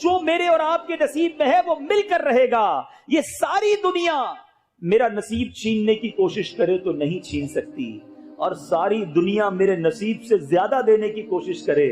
جو میرے اور آپ کے نصیب میں ہے وہ مل کر رہے گا. یہ ساری دنیا میرا نصیب چھیننے کی کوشش کرے تو نہیں چھین سکتی، اور ساری دنیا میرے نصیب سے زیادہ دینے کی کوشش کرے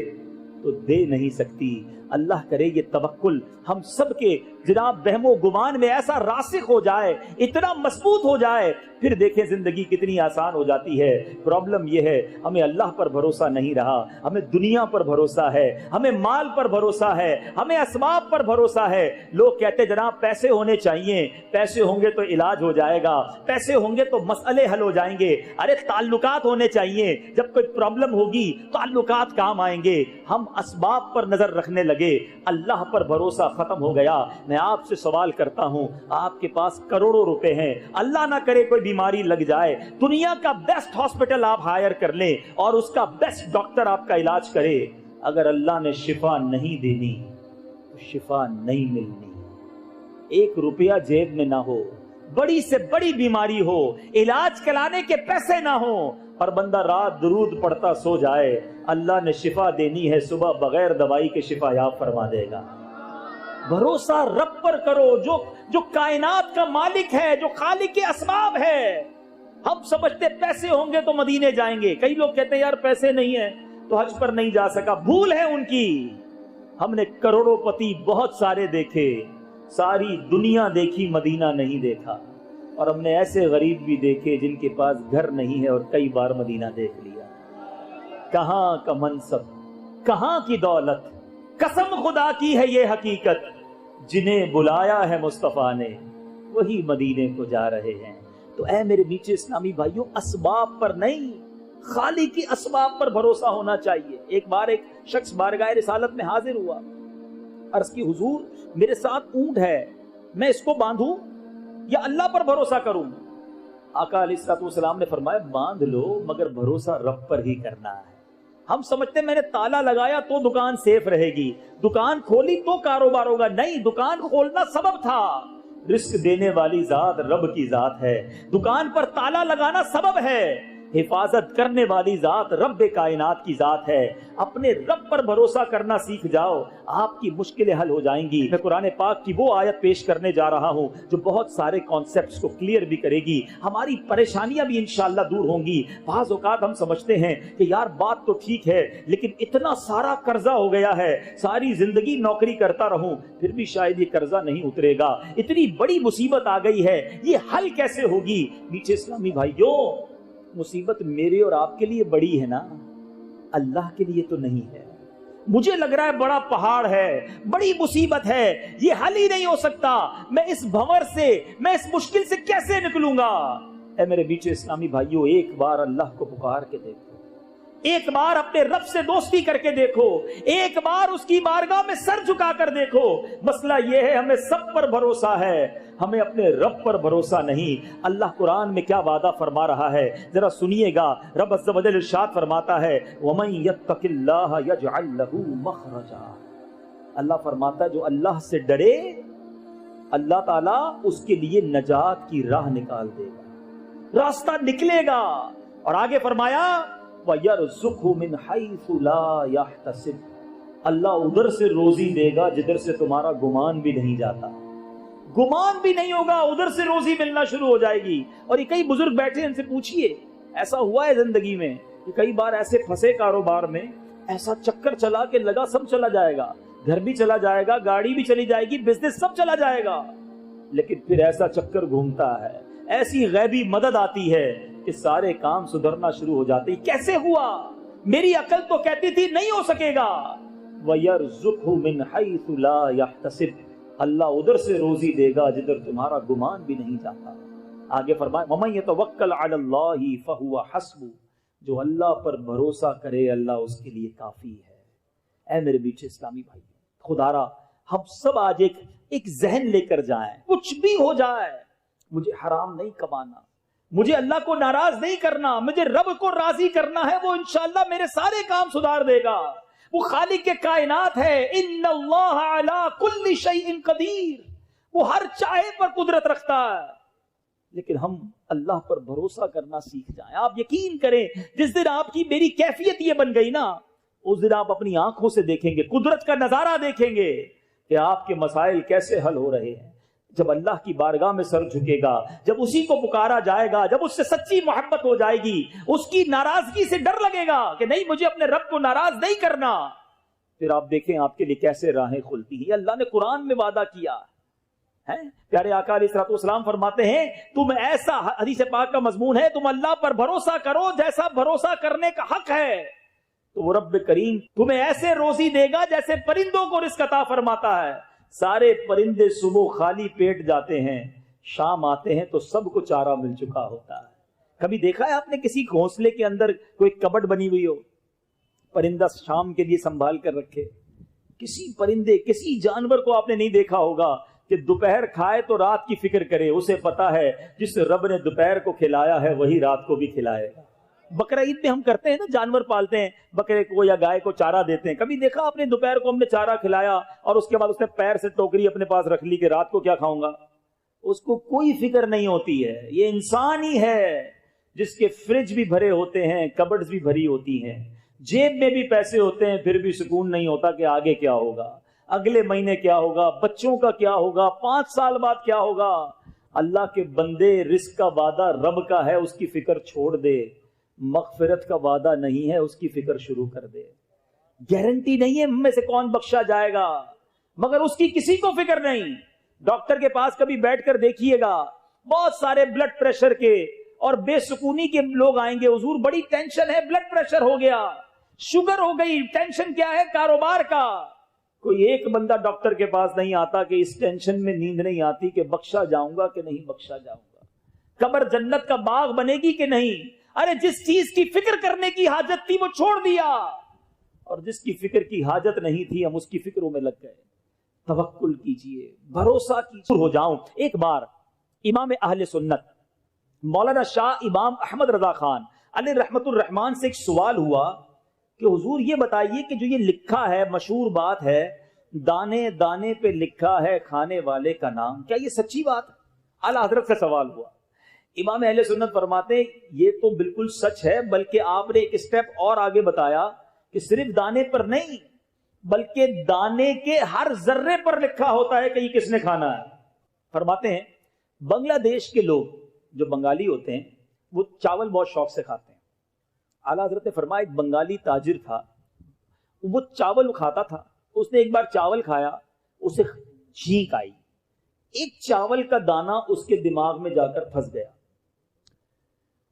تو دے نہیں سکتی. اللہ کرے یہ توکل ہم سب کے جناب بہم و گمان میں ایسا راسخ ہو جائے، اتنا مضبوط ہو جائے، پھر دیکھیں زندگی کتنی آسان ہو جاتی ہے. پرابلم یہ ہے ہمیں اللہ پر بھروسہ نہیں رہا، ہمیں دنیا پر بھروسہ ہے، ہمیں مال پر بھروسہ ہے، ہمیں اسباب پر بھروسہ ہے. لوگ کہتے جناب پیسے ہونے چاہیے، پیسے ہوں گے تو علاج ہو جائے گا، پیسے ہوں گے تو مسئلے حل ہو جائیں گے. ارے تعلقات ہونے چاہیے، جب کوئی پرابلم ہوگی تعلقات کام آئیں گے. ہم اسباب پر نظر رکھنے لگے، اللہ پر بھروسہ ختم ہو گیا. میں آپ سے سوال کرتا ہوں، آپ کے پاس کروڑوں روپے ہیں، اللہ نہ کرے کوئی بیماری لگ جائے، دنیا کا بیسٹ ہاسپٹل آپ ہائر کر لیں اور اس کا بیسٹ ڈاکٹر آپ کا علاج کرے، اگر اللہ نے شفا نہیں دینی تو شفا نہیں ملنی. ایک روپیہ جیب میں نہ ہو، بڑی سے بڑی بیماری ہو، علاج کرانے کے پیسے نہ ہو، اور بندہ رات درود پڑھتا سو جائے، اللہ نے شفا دینی ہے، صبح بغیر دوائی کے شفا یاب فرما دے گا. بھروسہ رب پر کرو جو کائنات کا مالک ہے، جو خالق کے اسباب ہے. ہم سمجھتے پیسے ہوں گے تو مدینے جائیں گے. کئی لوگ کہتے ہیں یار پیسے نہیں ہیں تو حج پر نہیں جا سکا. بھول ہے ان کی. ہم نے کروڑوں پتی بہت سارے دیکھے، ساری دنیا دیکھی، مدینہ نہیں دیکھا. اور ہم نے ایسے غریب بھی دیکھے جن کے پاس گھر نہیں ہے اور کئی بار مدینہ دیکھ لیا. کہاں کا منصب، کہاں کی دولت، قسم خدا کی ہے یہ حقیقت، جنہیں بلایا ہے مصطفیٰ نے وہی مدینے کو جا رہے ہیں. تو اے میرے میٹھے اسلامی بھائیوں، اسباب پر نہیں، خالق کی اسباب پر بھروسہ ہونا چاہیے. ایک بار ایک شخص بارگاہ رسالت میں حاضر ہوا، عرض کی حضور میرے ساتھ اونٹ ہے، میں اس کو باندھوں یا اللہ پر بھروسہ کروں؟ آقا علیہ الصلوۃ والسلام نے فرمایا باندھ لو، مگر بھروسہ رب پر ہی کرنا ہے. ہم سمجھتے میں نے تالا لگایا تو دکان سیف رہے گی، دکان کھولی تو کاروبار ہوگا. نہیں، دکان کھولنا سبب تھا، رزق دینے والی ذات رب کی ذات ہے. دکان پر تالا لگانا سبب ہے، حفاظت کرنے والی ذات رب کائنات کی ذات ہے. اپنے رب پر بھروسہ کرنا سیکھ جاؤ، آپ کی مشکلیں حل ہو جائیں گی. میں قرآن پاک کی وہ آیت پیش کرنے جا رہا ہوں جو بہت سارے کانسیپٹس کو کلیئر بھی کرے گی، ہماری پریشانیاں بھی انشاءاللہ دور ہوں گی. بعض اوقات ہم سمجھتے ہیں کہ یار بات تو ٹھیک ہے لیکن اتنا سارا قرضہ ہو گیا ہے، ساری زندگی نوکری کرتا رہوں پھر بھی شاید یہ قرضہ نہیں اترے گا، اتنی بڑی مصیبت آ گئی ہے، یہ حل کیسے ہوگی؟ میٹھے اسلامی بھائیوں، مصیبت میرے اور آپ کے لیے بڑی ہے نا، اللہ کے لیے تو نہیں ہے. مجھے لگ رہا ہے بڑا پہاڑ ہے، بڑی مصیبت ہے، یہ حل ہی نہیں ہو سکتا، میں اس بھنور سے، میں اس مشکل سے کیسے نکلوں گا؟ اے میرے بیچے اسلامی بھائیوں، ایک بار اللہ کو پکار کے دیکھو، ایک بار اپنے رب سے دوستی کر کے دیکھو، ایک بار اس کی بارگاہ میں سر جھکا کر دیکھو. مسئلہ یہ ہے ہمیں سب پر بھروسہ ہے، ہمیں اپنے رب پر بھروسہ نہیں. اللہ قرآن میں کیا وعدہ فرما رہا ہے ذرا سنیے گا. رب عز و جل ارشاد فرماتا ہے وَمَن يَتَّقِ اللَّهَ يَجْعَلْ لَهُ مَخْرَجًا. اللہ فرماتا ہے جو اللہ سے ڈرے اللہ تعالیٰ اس کے لیے نجات کی راہ نکال دے گا، راستہ نکلے گا. اور آگے فرمایا وَيَرْزُقْهُ مِنْ حَيْثُ لَا يَحْتَسِبُ. اللہ ادھر سے روزی دے گا جدھر سے تمہارا گمان بھی نہیں جاتا، گمان بھی نہیں ہوگا، ادھر سے روزی ملنا شروع ہو جائے گی. اور یہ کئی بزرگ بیٹھے ان سے پوچھئے، ایسا ہوا ہے زندگی میں کہ کئی بار ایسے پھنسے کاروبار میں، ایسا چکر چلا کہ لگا سب چلا جائے گا، گھر بھی چلا جائے گا، گاڑی بھی چلی جائے گی، بزنس سب چلا جائے گا، لیکن پھر ایسا چکر گھومتا ہے، ایسی غیبی مدد آتی ہے کہ سارے کام سدھرنا شروع ہو جاتے. کیسے ہوا؟ میری عقل تو کہتی تھی نہیں ہو سکے گا. وَيَرْزُقْهُ مِنْ حَيْثُ لَا يَحْتَسِبُ. اللہ ادھر سے روزی دے گا جدھر تمہارا گمان بھی نہیں جاتا. آگے فرمائے وَمَن يَتَوَكَّلْ عَلَى اللَّهِ فَهُوَ حَسْبُهُ. جو اللہ پر بھروسہ کرے اللہ اس کے لیے کافی ہے. اے میرے بیچے اسلامی بھائی، خدا را ہم سب آج ایک ذہن لے کر جائیں، کچھ بھی ہو جائے مجھے حرام نہیں کمانا، مجھے اللہ کو ناراض نہیں کرنا، مجھے رب کو راضی کرنا ہے، وہ انشاءاللہ میرے سارے کام سدھار دے گا. وہ خالق کے کائنات ہے. ان اللہ علی کل شیء قدیر. وہ ہر چاہے پر قدرت رکھتا ہے. لیکن ہم اللہ پر بھروسہ کرنا سیکھ جائیں. آپ یقین کریں جس دن آپ کی میری کیفیت یہ بن گئی نا، اس دن آپ اپنی آنکھوں سے دیکھیں گے، قدرت کا نظارہ دیکھیں گے کہ آپ کے مسائل کیسے حل ہو رہے ہیں. جب اللہ کی بارگاہ میں سر جھکے گا، جب اسی کو پکارا جائے گا، جب اس سے سچی محبت ہو جائے گی، اس کی ناراضگی سے ڈر لگے گا کہ نہیں مجھے اپنے رب کو ناراض نہیں کرنا، پھر آپ دیکھیں آپ کے لیے کیسے راہیں کھلتی ہیں. اللہ نے قرآن میں وعدہ کیا ہے. پیارے آقا علیہ الصلوۃ والسلام فرماتے ہیں تم ایسا، حدیث پاک کا مضمون ہے، تم اللہ پر بھروسہ کرو جیسا بھروسہ کرنے کا حق ہے، تو وہ رب کریم تمہیں ایسے روزی دے گا جیسے پرندوں کو رزق عطا فرماتا ہے. سارے پرندے صبح خالی پیٹ جاتے ہیں، شام آتے ہیں تو سب کو چارہ مل چکا ہوتا ہے. کبھی دیکھا ہے آپ نے کسی گھونسلے کے اندر کوئی کبڈ بنی ہوئی ہو، پرندہ شام کے لیے سنبھال کر رکھے؟ کسی پرندے، کسی جانور کو آپ نے نہیں دیکھا ہوگا کہ دوپہر کھائے تو رات کی فکر کرے. اسے پتا ہے جس رب نے دوپہر کو کھلایا ہے وہی رات کو بھی کھلائے گا. بقرہ عید میں ہم کرتے ہیں نا، جانور پالتے ہیں، بکرے کو یا گائے کو چارہ دیتے ہیں. کبھی دیکھا آپ نے دوپہر کو ہم نے چارہ کھلایا اور اس کے بعد اس نے پیر سے ٹوکری اپنے پاس رکھ لی کہ رات کو کیا کھاؤں گا؟ اس کو کوئی فکر نہیں ہوتی ہے. یہ انسان ہی ہے جس کے فریج بھی بھرے ہوتے ہیں، کبڈز بھی بھری ہوتی ہیں، جیب میں بھی پیسے ہوتے ہیں، پھر بھی سکون نہیں ہوتا کہ آگے کیا ہوگا، اگلے مہینے کیا ہوگا، بچوں کا کیا ہوگا، 5 سال بعد کیا ہوگا. اللہ کے بندے، رزق کا وعدہ رب کا ہے، اس کی فکر چھوڑ دے. مغفرت کا وعدہ نہیں ہے، اس کی فکر شروع کر دے. گارنٹی نہیں ہے ہم میں سے کون بخشا جائے گا، مگر اس کی کسی کو فکر نہیں. ڈاکٹر کے پاس کبھی بیٹھ کر دیکھیے گا، بہت سارے بلڈ پریشر کے اور بے سکونی کے لوگ آئیں گے. حضور بڑی ٹینشن ہے، بلڈ پریشر ہو گیا، شوگر ہو گئی. ٹینشن کیا ہے؟ کاروبار کا. کوئی ایک بندہ ڈاکٹر کے پاس نہیں آتا کہ اس ٹینشن میں نیند نہیں آتی کہ بخشا جاؤں گا کہ نہیں بخشا جاؤں گا، قبر جنت کا باغ بنے گی کہ نہیں. ارے جس چیز کی فکر کرنے کی حاجت تھی وہ چھوڑ دیا، اور جس کی فکر کی حاجت نہیں تھی ہم اس کی فکروں میں لگ گئے. توکل کیجئے، بھروسہ کیجئے. ہو جاؤں. ایک بار امام اہل سنت مولانا شاہ امام احمد رضا خان علیہ رحمت الرحمان سے ایک سوال ہوا کہ حضور یہ بتائیے کہ جو یہ لکھا ہے، مشہور بات ہے، دانے دانے پہ لکھا ہے کھانے والے کا نام، کیا یہ سچی بات ہے؟ اعلیٰ حضرت سے سوال ہوا. امام اہل سنت فرماتے ہیں یہ تو بالکل سچ ہے، بلکہ آپ نے ایک اسٹیپ اور آگے بتایا کہ صرف دانے پر نہیں بلکہ دانے کے ہر ذرے پر لکھا ہوتا ہے کہ یہ کس نے کھانا ہے. فرماتے ہیں بنگلہ دیش کے لوگ جو بنگالی ہوتے ہیں وہ چاول بہت شوق سے کھاتے ہیں. اعلیٰ حضرت نے فرمایا ایک بنگالی تاجر تھا، وہ چاول کھاتا تھا. اس نے ایک بار چاول کھایا، اسے چھینک آئی، ایک چاول کا دانہ اس کے دماغ میں جا کر پھنس گیا.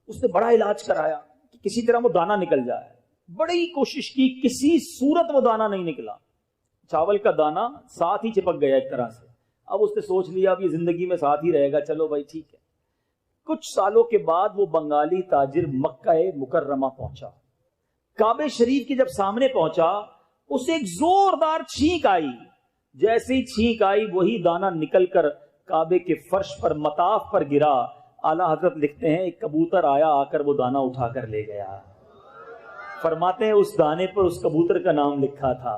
اس نے بڑا علاج کرایا کہ کسی طرح وہ دانہ نکل جائے، بڑی کوشش کی، کسی صورت وہ دانہ نہیں نکلا. چاول کا دانہ ساتھ ہی چپک گیا ایک طرح سے. اب اس نے سوچ لیا اب یہ زندگی میں ساتھ ہی رہے گا، چلو بھائی ٹھیک ہے. کچھ سالوں کے بعد وہ بنگالی تاجر مکہ مکرمہ پہنچا. کعبہ شریف کے جب سامنے پہنچا اسے ایک زوردار چھینک آئی. جیسے ہی چھینک آئی وہی دانہ نکل کر کعبے کے فرش پر، مطاف پر گرا. اعلیٰ حضرت لکھتے ہیں ایک کبوتر آیا، آ کر وہ دانہ اٹھا کر لے گیا. فرماتے ہیں اس دانے پر اس کبوتر کا نام لکھا تھا.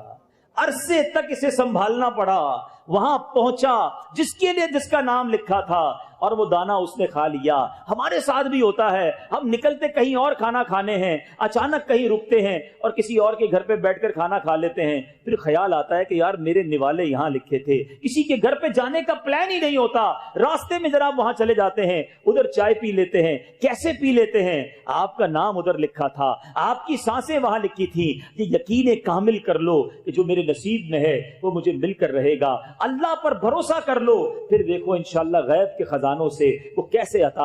عرصے تک اسے سنبھالنا پڑا. وہاں پہنچا جس کے لیے جس کا نام لکھا تھا، اور وہ دانہ اس نے کھا لیا. ہمارے ساتھ بھی ہوتا ہے، ہم نکلتے کہیں اور کھانا کھانے ہیں، اچانک کہیں رکتے ہیں اور کسی اور کے گھر پہ بیٹھ کر کھانا کھا لیتے ہیں. پھر خیال آتا ہے کہ یار میرے نوالے یہاں لکھے تھے. کسی کے گھر پہ جانے کا پلان ہی نہیں ہوتا، راستے میں جناب وہاں چلے جاتے ہیں، ادھر چائے پی لیتے ہیں. کیسے پی لیتے ہیں؟ آپ کا نام ادھر لکھا تھا، آپ کی سانسیں وہاں لکھی تھی. یہ یقین کامل کر لو کہ جو میرے نصیب میں ہے وہ مجھے مل کر رہے گا. اللہ پر بھروسہ کر لو، پھر دیکھو انشاءاللہ غیب کے خزانوں سے وہ کیسے عطا